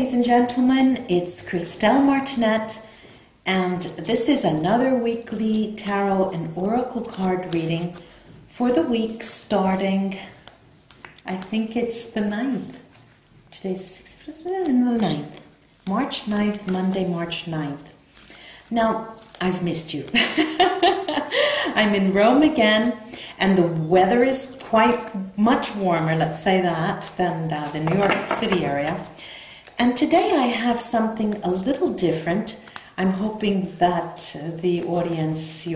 ladies and gentlemen, it's Christelle Martinet, and this is another weekly tarot and oracle card reading for the week starting, I think it's the 9th. Today's the 6th, the 9th. March 9th, Monday, March 9th. Now, I've missed you. I'm in Rome again, and the weather is quite much warmer, let's say that, than the New York City area. And today I have something a little different. I'm hoping that the audience,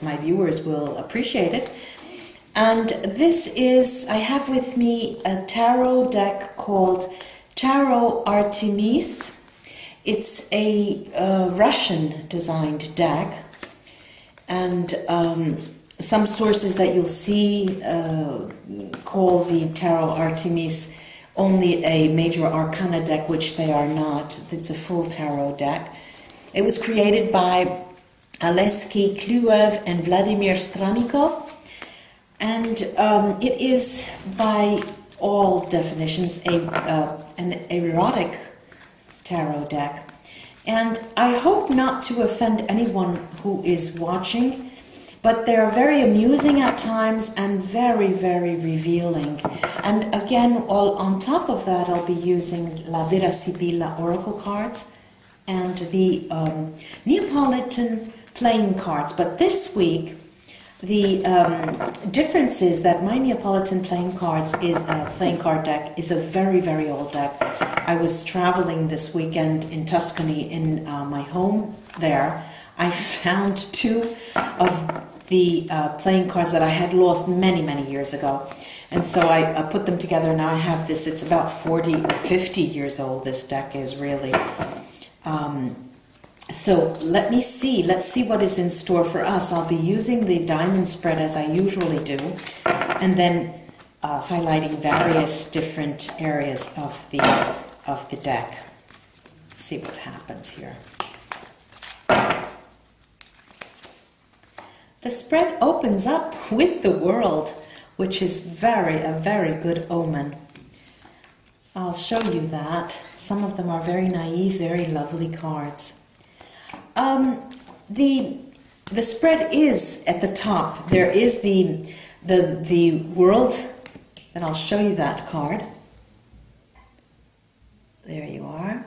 my viewers, will appreciate it. And this is, I have with me a tarot deck called Taro Artemis. It's a Russian designed deck. And some sources that you'll see call the Taro Artemis only a major arcana deck, which they are not. It's a full tarot deck. It was created by Aleksey, Kluev, and Vladimir Strannikov. And it is, by all definitions, an erotic tarot deck. And I hope not to offend anyone who is watching, but they're very amusing at times and very, very revealing. And again, on top of that, I'll be using La Vera Sibilla oracle cards and the Neapolitan playing cards. But this week, the difference is that my Neapolitan playing card deck is a very, very old deck. I was traveling this weekend in Tuscany in my home there. I found two of the playing cards that I had lost many, many years ago. And so I put them together. Now I have this. It's about 40 or 50 years old, this deck is really. So let's see what is in store for us. I'll be using the diamond spread as I usually do, and then highlighting various different areas of the deck. Let's see what happens here. The spread opens up with the World, which is a very good omen. I'll show you that. Some of them are very naive, very lovely cards. The spread is at the top. There is the World, and I'll show you that card. There you are.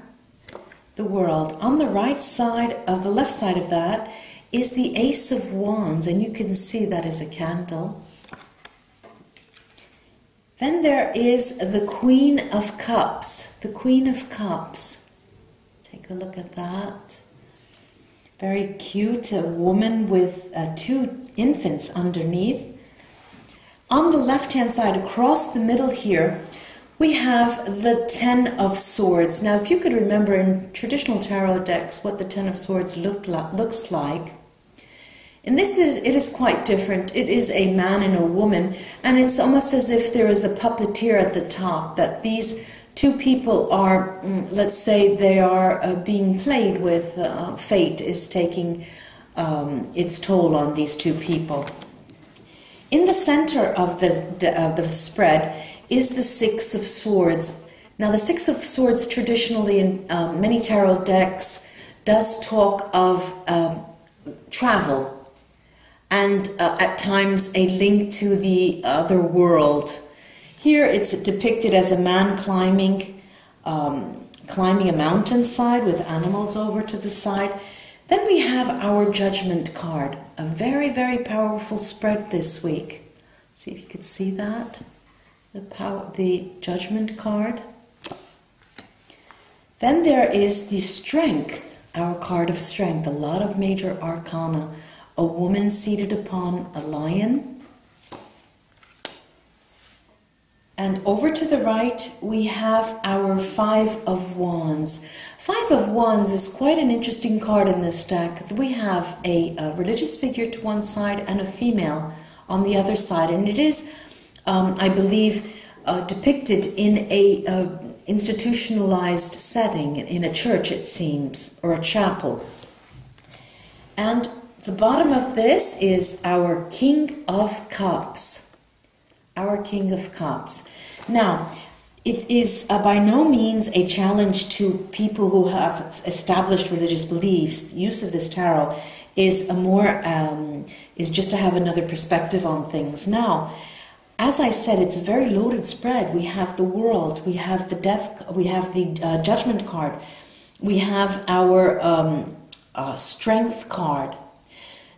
The World. On the right side, of the left side of that, is the Ace of Wands, and you can see that is a candle. Then there is the Queen of Cups. The Queen of Cups. Take a look at that. Very cute, a woman with two infants underneath. On the left-hand side, across the middle here, we have the Ten of Swords. Now, if you could remember in traditional tarot decks what the Ten of Swords looks like, and it is quite different. It is a man and a woman, and it's almost as if there is a puppeteer at the top, that these two people are, let's say, they are being played with. Fate is taking its toll on these two people. In the center of the spread is the Six of Swords. Now, the Six of Swords traditionally in many tarot decks does talk of travel, and at times a link to the other world. Here it's depicted as a man climbing a mountainside with animals over to the side. Then we have our Judgment card, a very, very powerful spread this week. See if you could see that, the Judgment card. Then there is the Strength, our card of strength, a lot of major arcana. A woman seated upon a lion. And over to the right, we have our Five of Wands. Five of Wands is quite an interesting card in this deck. We have a religious figure to one side and a female on the other side. And it is, I believe, depicted in a institutionalized setting, in a church, it seems, or a chapel. And the bottom of this is our King of Cups. Our King of Cups. Now, It is by no means a challenge to people who have established religious beliefs. The use of this tarot is is just to have another perspective on things. Now, as I said, it's a very loaded spread. We have the world, we have the death, we have the judgment card, we have our strength card.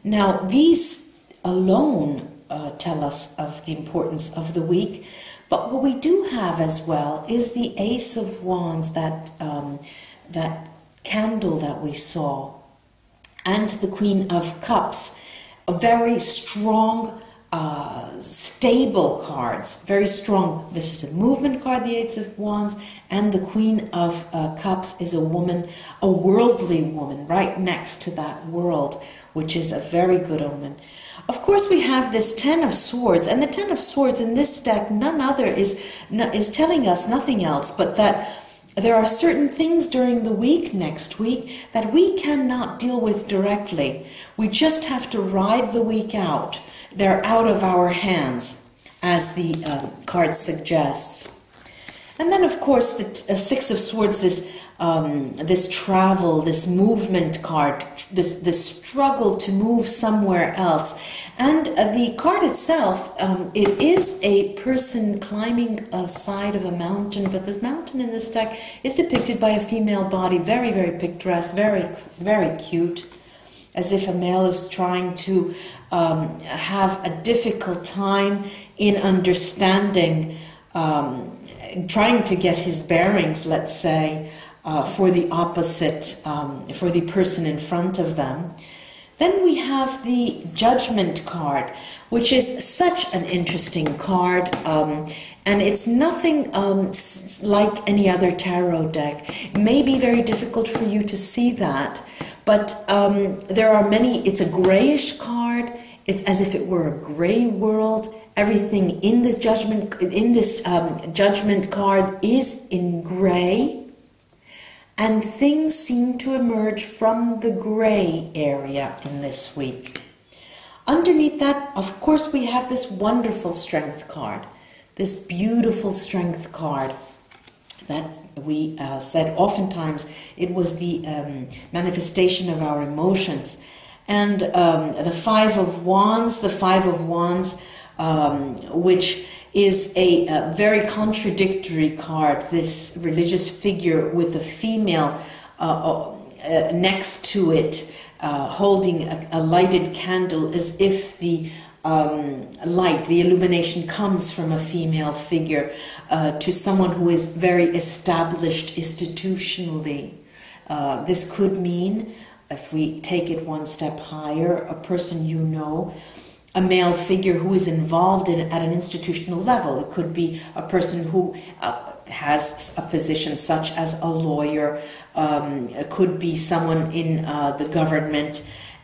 Now, these alone tell us of the importance of the week. But what we do have as well is the Ace of Wands, that candle that we saw, and the Queen of Cups, a very strong, stable cards, very strong. This is a movement card, the Ace of Wands, and the Queen of Cups is a woman, a worldly woman, right next to that world, which is a very good omen. Of course, we have this Ten of Swords, and the Ten of Swords in this deck, none other is telling us nothing else but that there are certain things during the week, next week, that we cannot deal with directly. We just have to ride the week out. They're out of our hands, as the card suggests. And then, of course, the Six of Swords, this travel, this movement card, this struggle to move somewhere else. And the card itself, it is a person climbing a side of a mountain, but this mountain in this deck is depicted by a female body, very, very picturesque, very, very cute, as if a male is trying to have a difficult time in understanding, trying to get his bearings, let's say, for the opposite, for the person in front of them. Then we have the Judgment card, which is such an interesting card, and it's nothing like any other tarot deck. It may be very difficult for you to see that, but there are many. It's a grayish card. It's as if it were a gray world. Everything in this judgment card is in gray. And things seem to emerge from the gray area in this week. Underneath that, of course, we have this wonderful strength card, this beautiful strength card that we said oftentimes it was the manifestation of our emotions. And the Five of Wands, which is a very contradictory card, this religious figure with a female next to it, holding a lighted candle, as if the light, the illumination comes from a female figure to someone who is very established institutionally. This could mean, if we take it one step higher, a person you know, a male figure who is involved at an institutional level. It could be a person who has a position such as a lawyer. It could be someone in the government.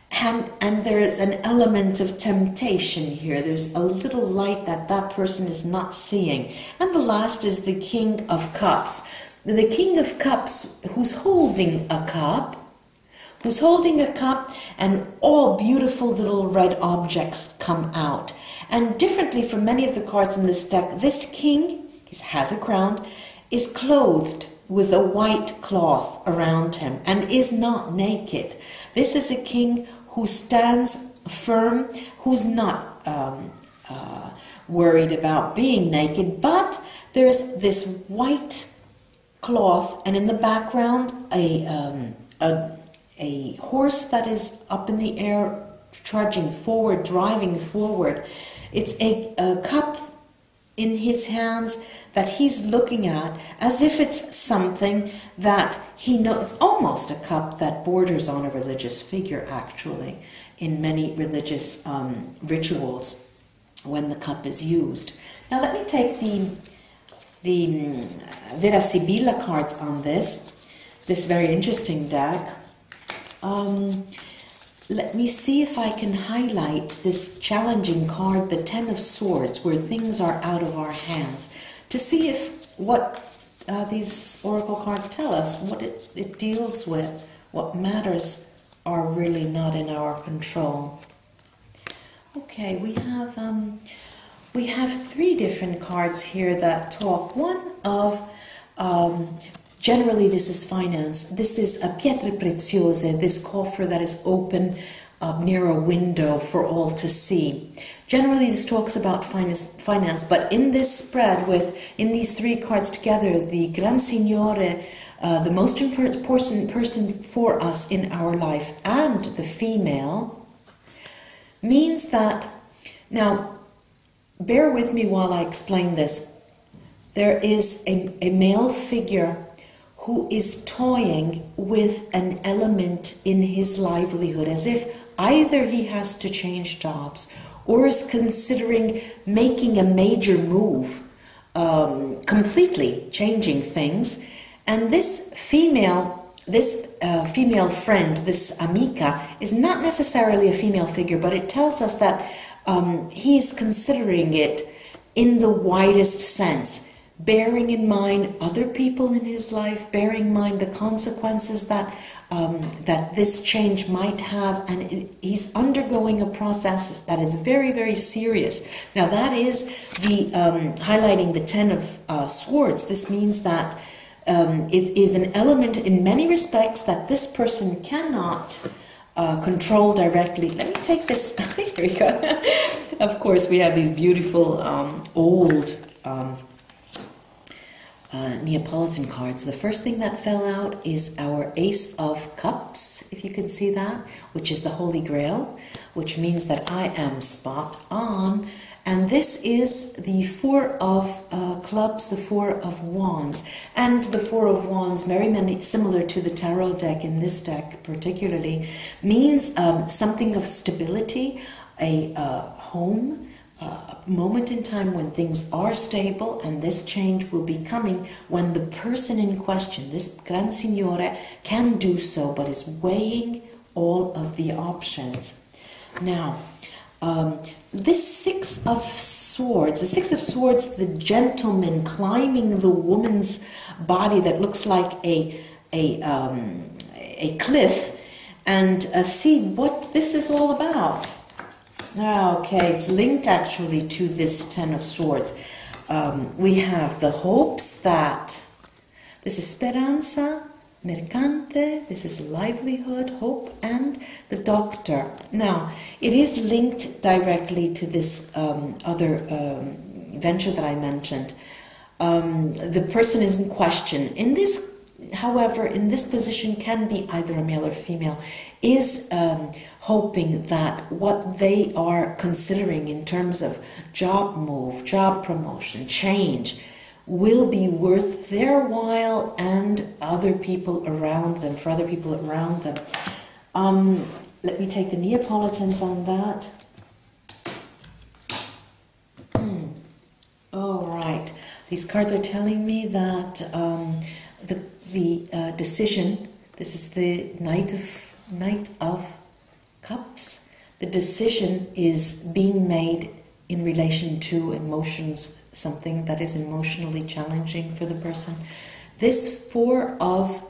And there is an element of temptation here. There's a little light that person is not seeing. And the last is the King of Cups. The King of Cups, who's holding a cup, and all beautiful little red objects come out. And differently from many of the cards in this deck, this king, he has a crown, is clothed with a white cloth around him and is not naked. This is a king who stands firm, who's not worried about being naked, but there's this white cloth, and in the background a horse that is up in the air, trudging forward, driving forward. It's a cup in his hands that he's looking at as if it's something that he knows. It's almost a cup that borders on a religious figure, actually, in many religious rituals when the cup is used. Now let me take the Vera Sibilla cards on this very interesting deck. Let me see if I can highlight this challenging card, the Ten of Swords, where things are out of our hands, to see if what these oracle cards tell us, what it deals with, what matters are really not in our control. Okay, we have we have three different cards here that talk. One of, generally this is finance. This is a pietre preziose, this coffer that is open near a window for all to see. Generally this talks about finance, but in this spread in these three cards together, the Gran Signore, the most important person for us in our life, and the female, means that, now bear with me while I explain this. There is a male figure who is toying with an element in his livelihood, as if either he has to change jobs or is considering making a major move, completely changing things. And this female friend, this amica, is not necessarily a female figure, but it tells us that he's considering it in the widest sense, bearing in mind other people in his life, bearing in mind the consequences that this change might have, and he's undergoing a process that is very, very serious. Now that is the highlighting the Ten of Swords. This means that it is an element in many respects that this person cannot control directly. Let me take this. Here we go. Of course, we have these beautiful old Neapolitan cards. The first thing that fell out is our Ace of Cups, if you can see that, which is the Holy Grail, which means that I am spot on. And this is the Four of Clubs, the Four of Wands. And the Four of Wands, very similar to the tarot deck, in this deck particularly, means something of stability, a home, a moment in time when things are stable, and this change will be coming when the person in question, this Gran Signore, can do so, but is weighing all of the options. Now, this Six of Swords, the gentleman climbing the woman's body that looks like a cliff, and see what this is all about. Okay, it's linked actually to this Ten of Swords. We have the hopes that, this is speranza, mercante, this is livelihood, hope, and the Doctor. Now, it is linked directly to this other venture that I mentioned. The person is in question. In this, however, in this position can be either a male or female, is hoping that what they are considering in terms of job move, job promotion, change, will be worth their while and other people around them, for other people around them. Let me take the Neapolitans on that. All right. These cards are telling me that the decision, this is the Knight of Cups, the decision is being made in relation to emotions, something that is emotionally challenging for the person. This Four of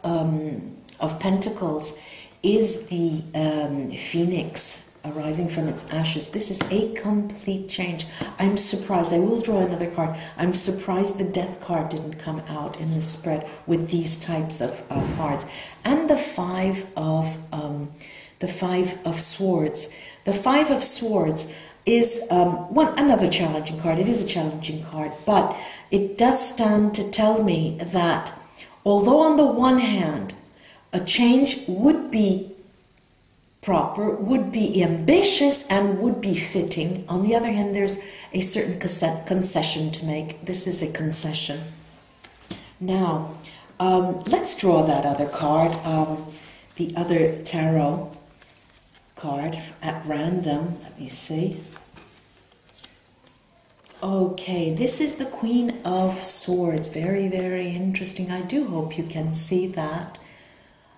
Pentacles is the phoenix arising from its ashes. This is a complete change. I'm surprised. I will draw another card. I'm surprised the Death card didn't come out in this spread with these types of cards. And the Five of Swords. The Five of Swords is another challenging card. It is a challenging card, but it does stand to tell me that although on the one hand a change would be proper, would be ambitious, and would be fitting, on the other hand there's a certain concession to make. This is a concession. Now, let's draw that other card, the other tarot card at random. Let me see. Okay, this is the Queen of Swords. Very, very interesting. I do hope you can see that.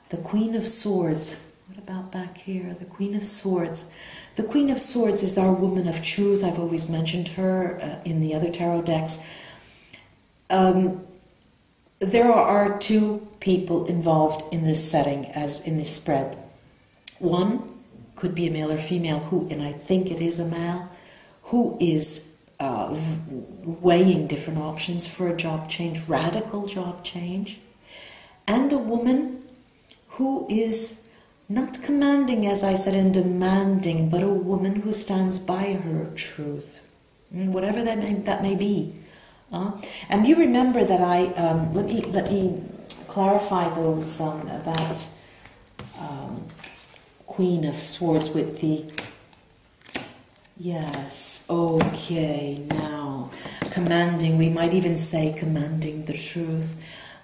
The Queen of Swords. What about back here? The Queen of Swords. The Queen of Swords is our woman of truth. I've always mentioned her in the other tarot decks. There are two people involved in this setting, as in this spread. One could be a male or female who, and I think it is a male, who is weighing different options for a job change, radical job change, and a woman who is not commanding, as I said, and demanding, but a woman who stands by her truth, whatever that may be. And you remember that let me clarify those that Queen of Swords with the. Yes, okay, now, commanding, we might even say commanding the truth.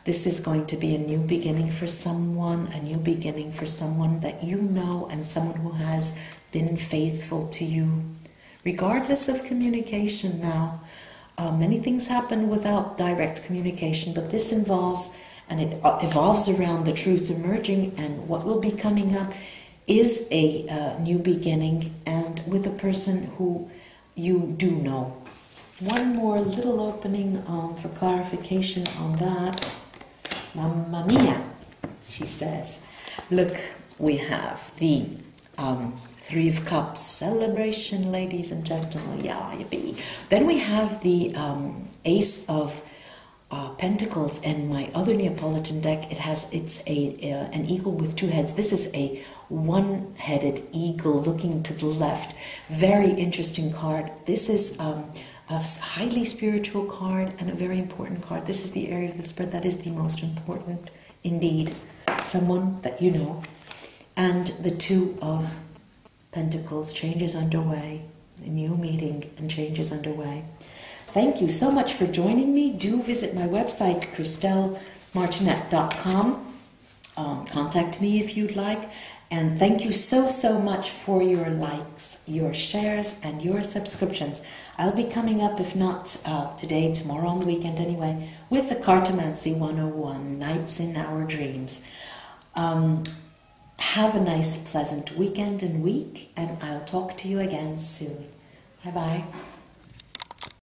This is going to be a new beginning for someone, that you know, and someone who has been faithful to you, regardless of communication now. Many things happen without direct communication, but this involves, and it evolves around the truth emerging, and what will be coming up is a new beginning, and with a person who you do know. One more little opening for clarification on that. Mamma mia, she says. Look, we have the Three of Cups celebration, ladies and gentlemen. Yeah, yippee. Then we have the Ace of Pentacles, and my other Neapolitan deck, it's an eagle with two heads. This is a one-headed eagle looking to the left. Very interesting card. This is a highly spiritual card and a very important card. This is the area of the spread that is the most important indeed. Someone that you know. And the Two of Pentacles, change is underway. A new meeting and change is underway. Thank you so much for joining me. Do visit my website, CristelleMartinet.com. Contact me if you'd like. And thank you so much for your likes, your shares, and your subscriptions. I'll be coming up, if not today, tomorrow on the weekend anyway, with the Cartomancy 101, Nights in Our Dreams. Have a nice, pleasant weekend and week, and I'll talk to you again soon. Bye-bye.